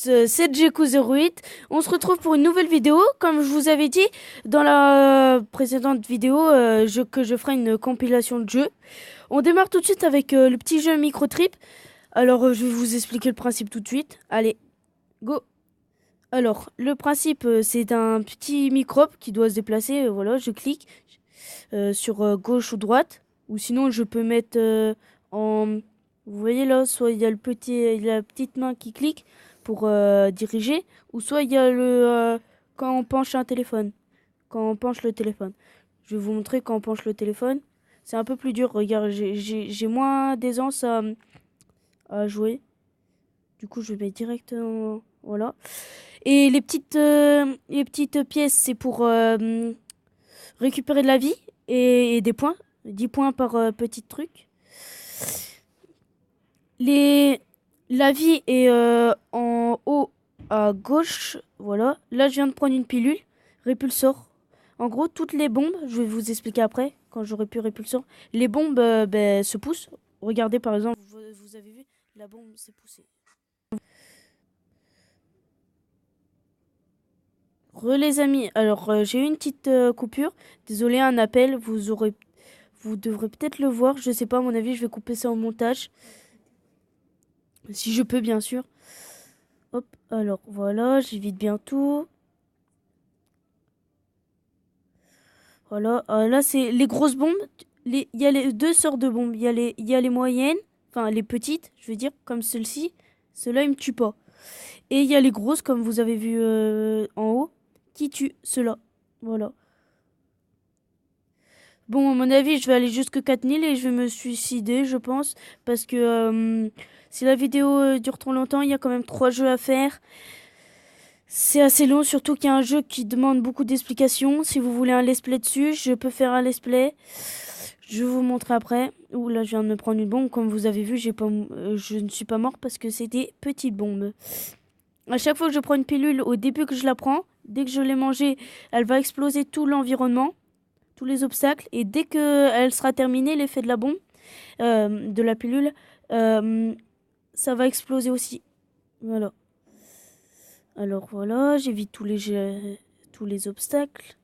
C'est Jeku08. On se retrouve pour une nouvelle vidéo. Comme je vous avais dit dans la précédente vidéo, que je ferai une compilation de jeux. On démarre tout de suite avec le petit jeu Microtrip. Alors, je vais vous expliquer le principe tout de suite. Allez, go! Alors, le principe, c'est d'un petit microbe qui doit se déplacer. Voilà, je clique sur gauche ou droite. Ou sinon, je peux mettre en... Vous voyez là, soit il y a la petite main qui clique pour diriger. Ou soit il y a quand on penche un téléphone. Quand on penche le téléphone. Je vais vous montrer quand on penche le téléphone. C'est un peu plus dur. Regarde, j'ai moins d'aisance à jouer. Du coup, je vais direct voilà. Et les petites pièces, c'est pour récupérer de la vie et des points. 10 points par petit truc. Les... La vie est en haut à gauche. Voilà. Là, je viens de prendre une pilule. Répulsor. En gros, toutes les bombes, je vais vous expliquer après, quand j'aurai pu répulsor. Les bombes se poussent. Regardez par exemple, vous avez vu, la bombe s'est poussée. Les amis, alors j'ai eu une petite coupure. Désolé, un appel. Vous devrez peut-être le voir. Je sais pas, à mon avis, je vais couper ça au montage. Si je peux, bien sûr. Hop, alors voilà, j'évite bien tout. Voilà, là c'est les grosses bombes. Il y a les deux sortes de bombes. Il y a les moyennes, enfin les petites, je veux dire, comme celle-ci. Ceux-là, ils me tuent pas. Et il y a les grosses, comme vous avez vu en haut, qui tuent ceux-là. Voilà. Bon, à mon avis, je vais aller jusque 4000 et je vais me suicider, je pense. Parce que si la vidéo dure trop longtemps, il y a quand même 3 jeux à faire. C'est assez long, surtout qu'il y a un jeu qui demande beaucoup d'explications. Si vous voulez un let's play dessus, je peux faire un let's play. Je vais vous montrer après. Ouh, là, je viens de me prendre une bombe. Comme vous avez vu, je ne suis pas mort parce que c'est des petites bombes. À chaque fois que je prends une pilule, au début que je la prends, dès que je l'ai mangée, elle va exploser tout l'environnement, tous les obstacles. Et dès que elle sera terminée, l'effet de la bombe, de la pilule, euh, ça va exploser aussi. Voilà. Alors voilà, j'évite tous les obstacles.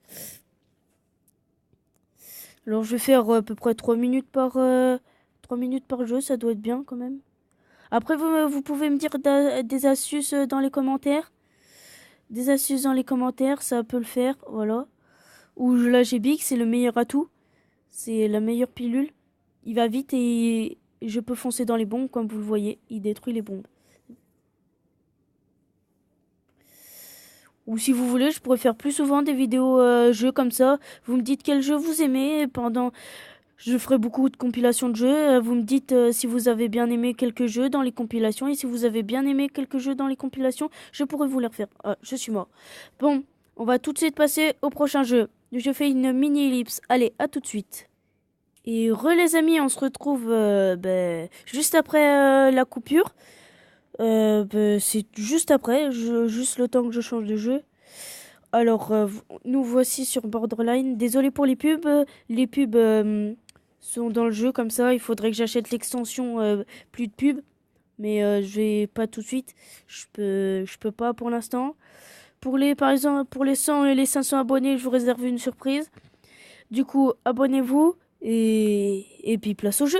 Alors je vais faire à peu près 3 minutes par jeu, ça doit être bien quand même. Après, vous pouvez me dire des astuces dans les commentaires. Des astuces dans les commentaires, ça peut le faire, voilà. Ou la GBX, c'est le meilleur atout. C'est la meilleure pilule. Il va vite et je peux foncer dans les bombes, comme vous le voyez. Il détruit les bombes. Ou si vous voulez, je pourrais faire plus souvent des vidéos jeux comme ça. Vous me dites quel jeu vous aimez pendant... Je ferai beaucoup de compilations de jeux. Vous me dites si vous avez bien aimé quelques jeux dans les compilations. Et si vous avez bien aimé quelques jeux dans les compilations, je pourrais vous les refaire. Ah, je suis mort. Bon, on va tout de suite passer au prochain jeu. Je fais une mini-ellipse. Allez, à tout de suite. Et les amis, on se retrouve juste après la coupure. C'est juste après, juste le temps que je change de jeu. Alors, nous voici sur Borderline. Désolé pour les pubs. Les pubs sont dans le jeu comme ça. Il faudrait que j'achète l'extension plus de pubs. Mais je vais pas tout de suite. Je peux pas pour l'instant. Par exemple, pour les 100 et les 500 abonnés, je vous réserve une surprise. Du coup, abonnez-vous et puis place au jeu.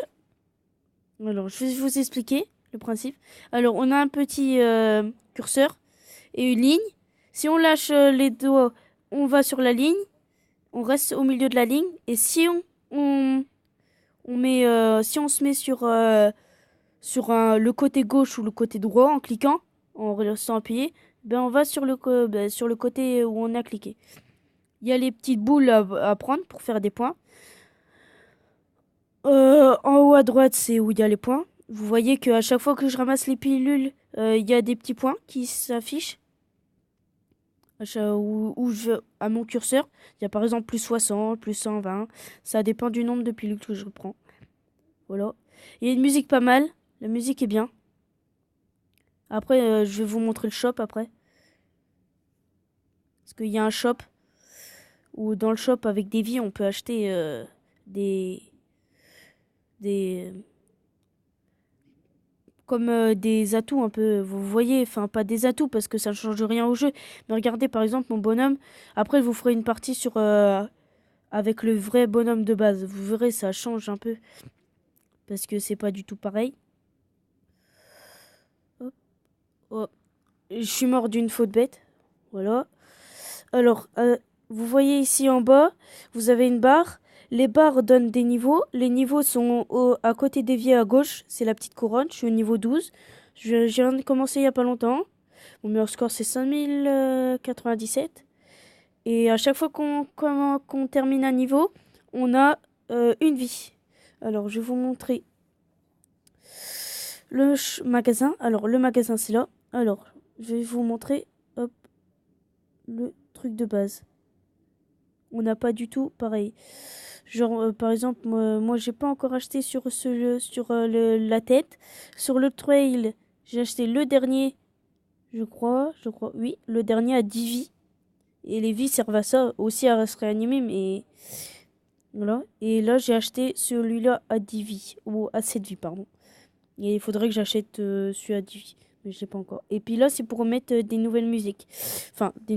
Alors, je vais vous expliquer le principe. Alors, on a un petit curseur et une ligne. Si on lâche les doigts, on va sur la ligne. On reste au milieu de la ligne. Et si on se met sur le côté gauche ou le côté droit en cliquant, en restant appuyé, ben on va sur le côté où on a cliqué. Il y a les petites boules à prendre pour faire des points. En haut à droite, c'est où il y a les points. Vous voyez qu'à chaque fois que je ramasse les pilules, il y a des petits points qui s'affichent. À mon curseur, il y a par exemple plus 60, plus 120. Ça dépend du nombre de pilules que je prends. Voilà. Il y a une musique pas mal. La musique est bien. Après, je vais vous montrer le shop après. Parce qu'il y a un shop où dans le shop avec des vies, on peut acheter des comme des atouts un peu, vous voyez, enfin pas des atouts parce que ça ne change rien au jeu, mais regardez par exemple mon bonhomme, après je vous ferai une partie sur avec le vrai bonhomme de base, vous verrez ça change un peu parce que c'est pas du tout pareil. Hop, oh. Je suis mort d'une faute bête, voilà. Alors, vous voyez ici en bas, vous avez une barre. Les barres donnent des niveaux. Les niveaux sont à côté dévié à gauche. C'est la petite couronne. Je suis au niveau 12. Je viens de commencer il n'y a pas longtemps. Mon meilleur score, c'est 5097. Et à chaque fois qu'on termine un niveau, on a une vie. Alors, je vais vous montrer le magasin. Alors, le magasin, c'est là. Alors, je vais vous montrer hop, le truc de base. On n'a pas du tout pareil. Genre, par exemple, moi j'ai pas encore acheté sur la tête. Sur le trail, j'ai acheté le dernier, oui, le dernier à 10 vies. Et les vies servent à ça, aussi à se réanimer, mais voilà. Et là, j'ai acheté celui-là à 10 vies, ou à 7 vies, pardon. Et il faudrait que j'achète celui à 10 vies, mais je l'ai pas encore. Et puis là, c'est pour mettre des nouvelles musiques. Enfin, des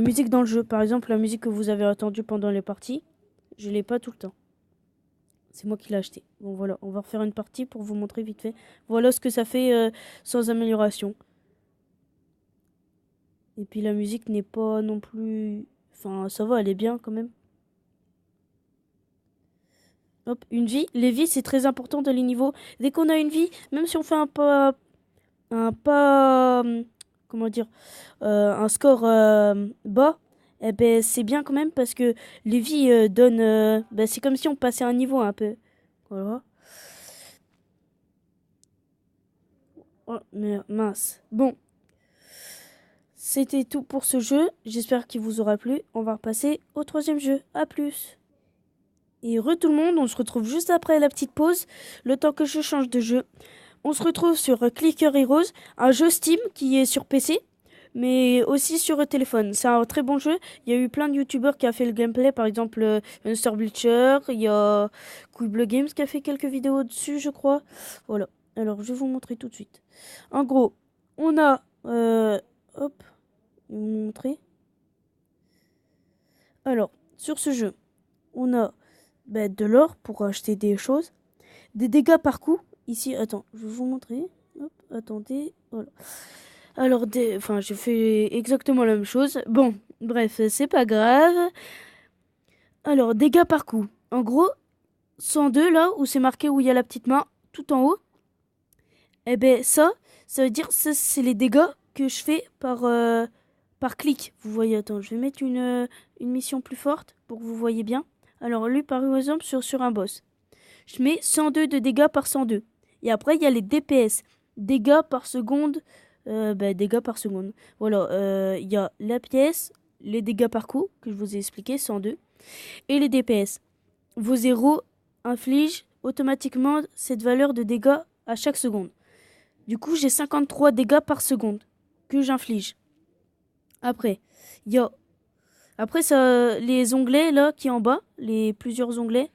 musiques dans le jeu. Par exemple, la musique que vous avez entendue pendant les parties. Je l'ai pas tout le temps. C'est moi qui l'ai acheté. Bon voilà, on va refaire une partie pour vous montrer vite fait. Voilà ce que ça fait sans amélioration. Et puis la musique n'est pas non plus... Enfin, ça va, elle est bien quand même. Hop, une vie. Les vies, c'est très important dans les niveaux. Dès qu'on a une vie, même si on fait comment dire, un score bas, eh ben c'est bien quand même parce que les vies donnent... ben, c'est comme si on passait un niveau un peu. Voilà. Oh, mais mince. Bon, c'était tout pour ce jeu. J'espère qu'il vous aura plu. On va repasser au troisième jeu. À plus. Et re tout le monde, on se retrouve juste après la petite pause, le temps que je change de jeu. On se retrouve sur Clicker Heroes, un jeu Steam qui est sur PC, mais aussi sur téléphone. C'est un très bon jeu. Il y a eu plein de youtubeurs qui a fait le gameplay, par exemple Monster Bleacher, il y a Quibleu Games qui a fait quelques vidéos dessus, je crois. Voilà. Alors, je vais vous montrer tout de suite. En gros, on a... hop, je vais vous montrer. Alors, sur ce jeu, on a de l'or pour acheter des choses, des dégâts par coup. Ici, attends, je vais vous montrer. Hop, attendez, voilà. Alors, enfin, j'ai fait exactement la même chose. Bon, bref, c'est pas grave. Alors, dégâts par coup. En gros, 102 là où c'est marqué où il y a la petite main tout en haut. Eh ben ça veut dire ça c'est les dégâts que je fais par clic. Vous voyez, attends, je vais mettre une mission plus forte pour que vous voyez bien. Alors lui par exemple sur un boss. Je mets 102 de dégâts par 102. Et après il y a les DPS, dégâts par seconde, dégâts par seconde. Voilà, il y a la pièce, les dégâts par coup que je vous ai expliqué 102 et les DPS. Vos héros infligent automatiquement cette valeur de dégâts à chaque seconde. Du coup, j'ai 53 dégâts par seconde que j'inflige. Après, il y a après ça les onglets là qui est en bas, les plusieurs onglets,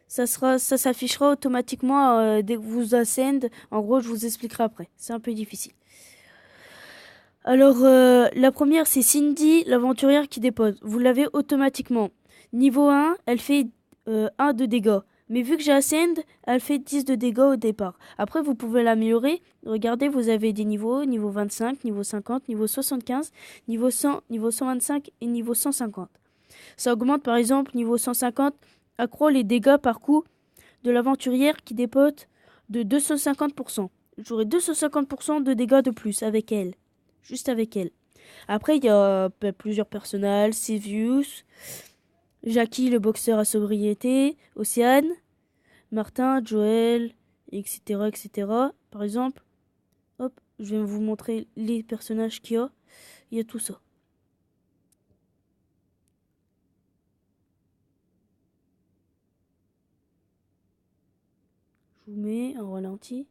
ça s'affichera automatiquement dès que vous ascend. En gros, je vous expliquerai après. C'est un peu difficile. Alors la première c'est Cindy, l'aventurière qui dépose. Vous l'avez automatiquement. Niveau 1, elle fait 1 de dégâts. Mais vu que j'ai Ascend, elle fait 10 de dégâts au départ. Après, vous pouvez l'améliorer. Regardez, vous avez des niveaux, niveau 25, niveau 50, niveau 75, niveau 100, niveau 125 et niveau 150. Ça augmente par exemple, niveau 150, accroît les dégâts par coup de l'aventurière qui dépote de 250%. J'aurai 250% de dégâts de plus avec elle. Juste avec elle. Après, il y a plusieurs personnages, Sevius, Jackie, le boxeur à sobriété, Océane, Martin, Joël, etc., etc. Par exemple, hop, je vais vous montrer les personnages qu'il y a. Il y a tout ça. Je vous mets en ralenti.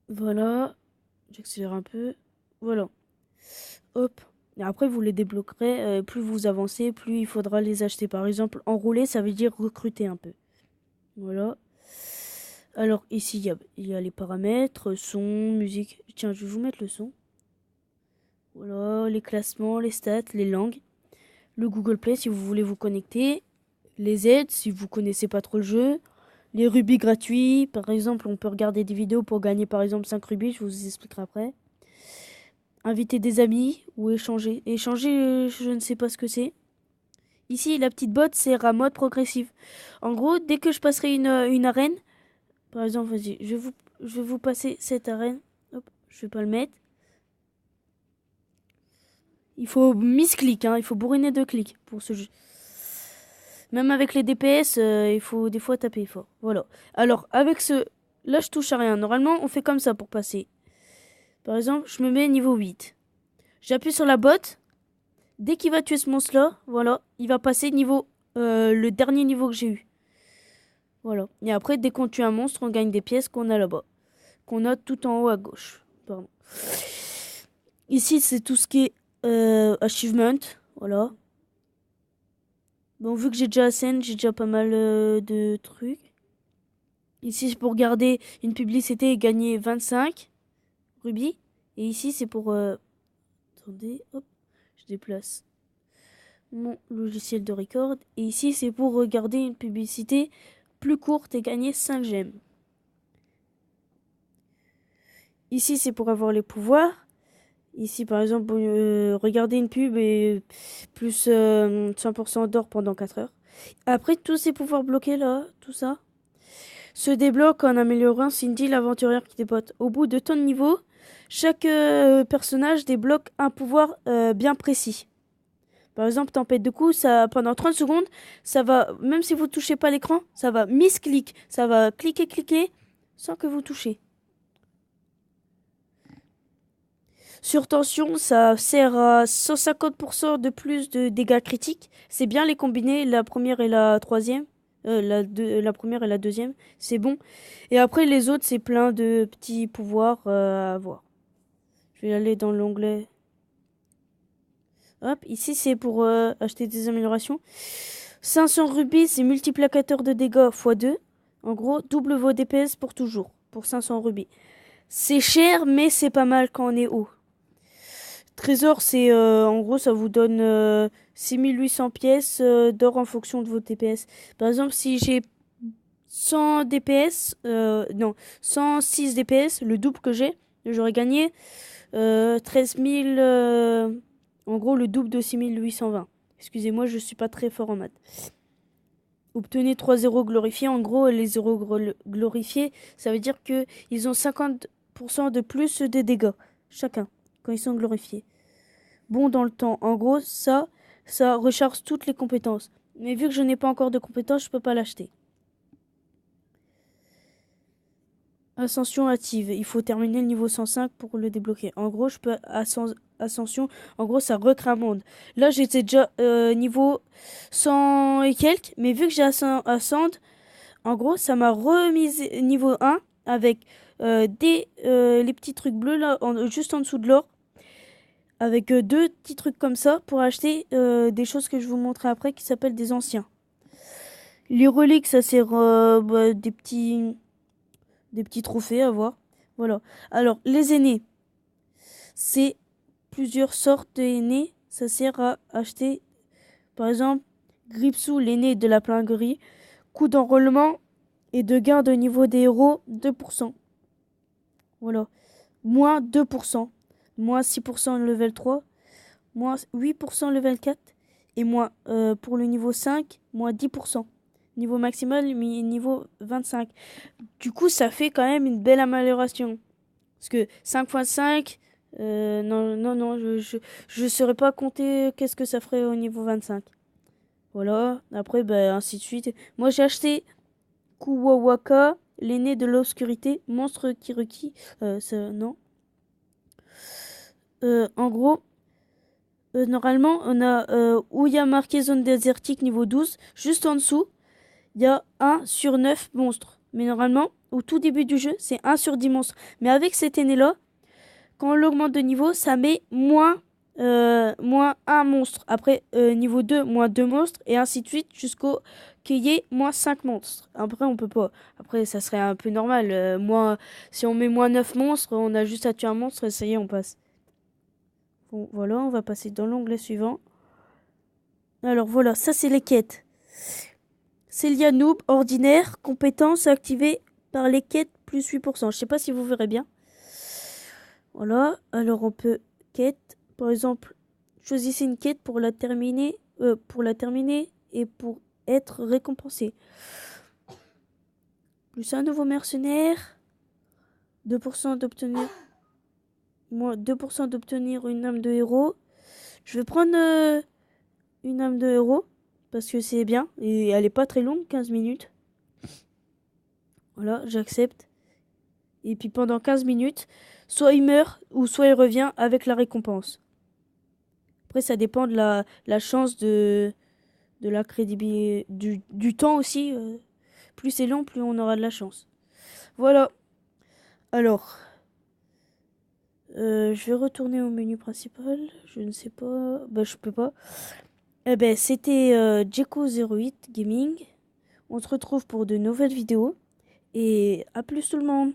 Voilà. J'accélère un peu. Voilà. Hop. Et après, vous les débloquerez. Plus vous avancez, plus il faudra les acheter. Par exemple, enrouler, ça veut dire recruter un peu. Voilà. Alors, ici, il y a les paramètres, son, musique. Tiens, je vais vous mettre le son. Voilà, les classements, les stats, les langues. Le Google Play, si vous voulez vous connecter. Les aides, si vous connaissez pas trop le jeu. Les rubis gratuits. Par exemple, on peut regarder des vidéos pour gagner, par exemple, 5 rubis. Je vous expliquerai après. Inviter des amis ou échanger. Échanger, je ne sais pas ce que c'est. Ici, la petite botte, c'est un mode progressif. En gros, dès que je passerai une arène, par exemple, vas-y, je vais vous passer cette arène. Hop, je vais pas le mettre. Il faut misclic, hein, il faut bourriner de clics pour ce jeu. Même avec les DPS, il faut des fois taper fort. Voilà. Alors, avec ce... Là, je touche à rien. Normalement, on fait comme ça pour passer. Par exemple, je me mets niveau 8. J'appuie sur la botte. Dès qu'il va tuer ce monstre-là, voilà, il va passer niveau... le dernier niveau que j'ai eu. Voilà. Et après, dès qu'on tue un monstre, on gagne des pièces qu'on a là-bas. Qu'on a tout en haut à gauche. Pardon. Ici, c'est tout ce qui est achievement. Voilà. Bon, vu que j'ai déjà la scène, j'ai déjà pas mal de trucs. Ici, c'est pour garder une publicité et gagner 25 rubis. Et ici, c'est pour... attendez, hop, je déplace mon logiciel de record. Et ici, c'est pour regarder une publicité plus courte et gagner 5 gemmes. Ici, c'est pour avoir les pouvoirs. Ici, par exemple, regarder une pub et plus 100% d'or pendant 4 heures. Après, tous ces pouvoirs bloqués là, tout ça, se débloque en améliorant Cindy l'aventurière qui dépote. Au bout de ton niveau, chaque personnage débloque un pouvoir bien précis. Par exemple, tempête de coups, ça, pendant 30 secondes, ça va, même si vous touchez pas l'écran, ça va misclic, ça va cliquer sans que vous touchez. Surtension, ça sert à 150% de plus de dégâts critiques. C'est bien les combiner, la première et la troisième. La première et la deuxième, c'est bon. Et après, les autres, c'est plein de petits pouvoirs à avoir. Je vais aller dans l'onglet. Hop, ici, c'est pour acheter des améliorations. 500 rubis, c'est multiplicateur de dégâts x2. En gros, double vos DPS pour toujours, pour 500 rubis. C'est cher, mais c'est pas mal quand on est haut. Trésor, c'est en gros, ça vous donne 6800 pièces d'or en fonction de vos DPS. Par exemple, si j'ai 100 DPS, non, 106 DPS, le double que j'ai, j'aurais gagné 13 000, en gros, le double de 6820. Excusez-moi, je suis pas très fort en maths. Obtenez 3 zéros glorifiés. En gros, les zéros glorifiés, ça veut dire que ils ont 50% de plus de dégâts, chacun, quand ils sont glorifiés. Bon dans le temps. En gros, ça recharge toutes les compétences. Mais vu que je n'ai pas encore de compétences, je peux pas l'acheter. Ascension active. Il faut terminer le niveau 105 pour le débloquer. En gros, je peux ascension. En gros, ça recrée un monde. Là, j'étais déjà niveau 100 et quelques. Mais vu que j'ai ascend, en gros, ça m'a remise niveau 1 avec les petits trucs bleus là, juste en dessous de l'or. Avec deux petits trucs comme ça pour acheter des choses que je vous montrerai après qui s'appellent des anciens. Les reliques, ça sert des petits trophées à voir. Voilà. Alors, les aînés, c'est plusieurs sortes d'aînés. Ça sert à acheter, par exemple, Gripsou, l'aîné de la plinguerie, coût d'enrôlement et de gain de niveau des héros, 2%. Voilà. Moins 2%. Moins 6% level 3. Moins 8% level 4. Et moins pour le niveau 5, moins 10%. Niveau maximal, niveau 25. Du coup, ça fait quand même une belle amélioration. Parce que 5 x 5, non, je ne saurais pas compter qu'est-ce que ça ferait au niveau 25. Voilà, après, ainsi de suite. Moi, j'ai acheté Kuwawaka, l'aîné de l'obscurité, monstre Kiruki. Non. En gros, normalement, on a où il y a marqué zone désertique niveau 12, juste en dessous, il y a 1 sur 9 monstres. Mais normalement, au tout début du jeu, c'est 1 sur 10 monstres. Mais avec cet aîné-là, quand on l'augmente de niveau, ça met moins moins un monstre. Après, niveau 2, moins 2 monstres. Et ainsi de suite jusqu'au qu'il y ait moins 5 monstres. Après, on peut pas. Après, ça serait un peu normal. Si on met moins 9 monstres, on a juste à tuer un monstre et ça y est, on passe. Bon, voilà, on va passer dans l'onglet suivant. Alors voilà, ça c'est les quêtes. Célia Noob, ordinaire, compétence activée par les quêtes plus 8%. Je sais pas si vous verrez bien. Voilà, alors on peut quête, par exemple, choisissez une quête pour la terminer et pour être récompensé. Plus un nouveau mercenaire, 2% d'obtenir, moins 2% d'obtenir une âme de héros. Je vais prendre une âme de héros parce que c'est bien et elle est pas très longue, 15 minutes. Voilà, j'accepte. Et puis pendant 15 minutes, soit il meurt ou soit il revient avec la récompense. Après, ça dépend de la chance de la crédibilité, du temps aussi. Plus c'est long, plus on aura de la chance. Voilà. Alors, je vais retourner au menu principal. Je ne sais pas. Bah, je peux pas. Eh ben, c'était Jeko08 Gaming. On se retrouve pour de nouvelles vidéos. Et à plus tout le monde.